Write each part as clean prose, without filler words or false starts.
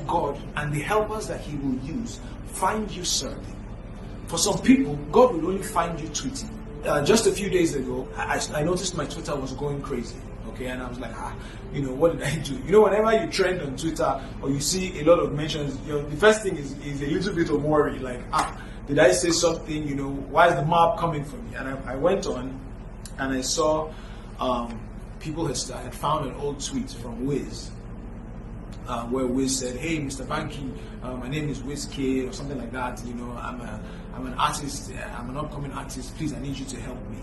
God and the helpers that He will use find you serving. For some people, God will only find you tweeting. Just a few days ago, I noticed my Twitter was going crazy. Okay, and I was like, what did I do? Whenever you trend on Twitter or you see a lot of mentions, the first thing is a little bit of worry, like, did I say something? Why is the mob coming for me? And I went on and I saw people had found an old tweet from Wiz, where Wiz said, "Hey, Mr. Banky, my name is Wiz K," or something like that. I'm an artist, I'm an upcoming artist. Please, I need you to help me.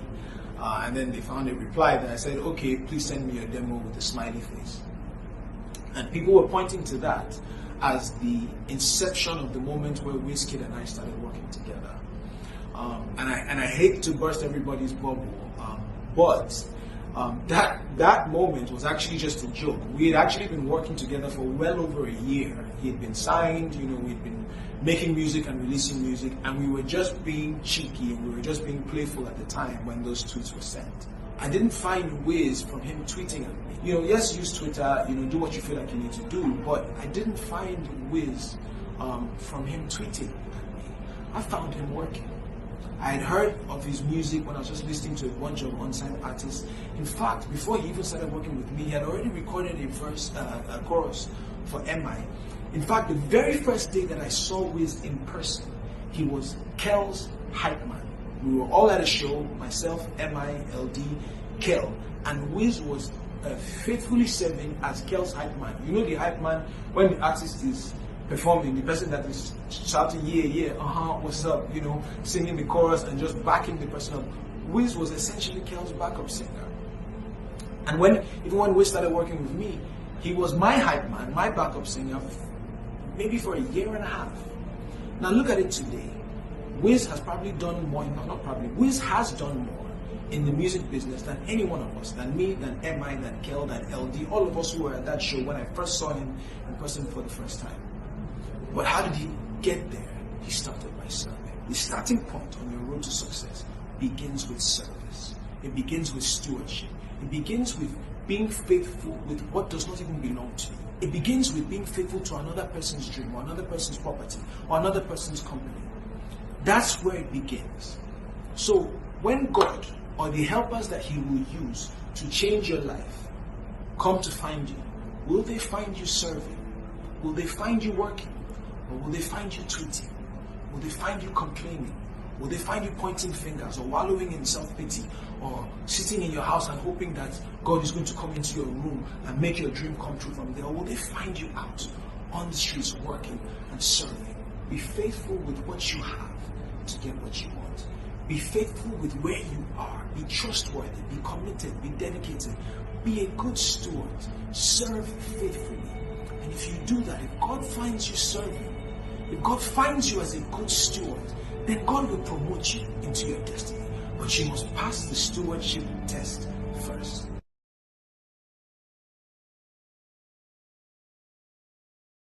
And then they found a reply that I said, "Okay, please send me your demo with a smiley face." And people were pointing to that as the inception of the moment where Wizkid and I started working together. And I hate to burst everybody's bubble, but that moment was actually just a joke. We had actually been working together for well over a year. He had been signed, we'd been making music and releasing music, and we were just being cheeky and we were just being playful at the time when those tweets were sent. I didn't find Wiz from him tweeting at me. Yes, use Twitter, do what you feel like you need to do, but I didn't find Wiz from him tweeting at me. I found him working. I had heard of his music when I was just listening to a bunch of unsigned artists. In fact, before he even started working with me, he had already recorded a chorus for MI. In fact, the very first day that I saw Wiz in person, he was Kel's hype man. We were all at a show, myself, MI, LD, Kel, and Wiz was faithfully serving as Kel's hype man. The hype man, when the artist is performing, the person that is shouting, yeah, what's up, singing the chorus and just backing the person up. Wiz was essentially Kel's backup singer. And even when Wiz started working with me, he was my hype man, my backup singer, maybe for a year and a half. Now look at it today. Wiz has probably done more, not probably, Wiz has done more in the music business than any one of us, than me, than MI, than Kel, than LD, all of us who were at that show when I first saw him in person for the first time. But how did he get there? He started by serving. The starting point on your road to success begins with service. It begins with stewardship. It begins with being faithful with what does not even belong to you. It begins with being faithful to another person's dream or another person's property or another person's company. That's where it begins. So when God or the helpers that He will use to change your life come to find you, will they find you serving? Will they find you working? Or will they find you tweeting? Will they find you complaining? Will they find you pointing fingers or wallowing in self-pity or sitting in your house and hoping that God is going to come into your room and make your dream come true from there? Or will they find you out on the streets working and serving? Be faithful with what you have to get what you want. Be faithful with where you are. Be trustworthy. Be committed. Be dedicated. Be a good steward. Serve faithfully. And if you do that, if God finds you serving, if God finds you as a good steward, then God will promote you into your destiny. But you must pass the stewardship test first.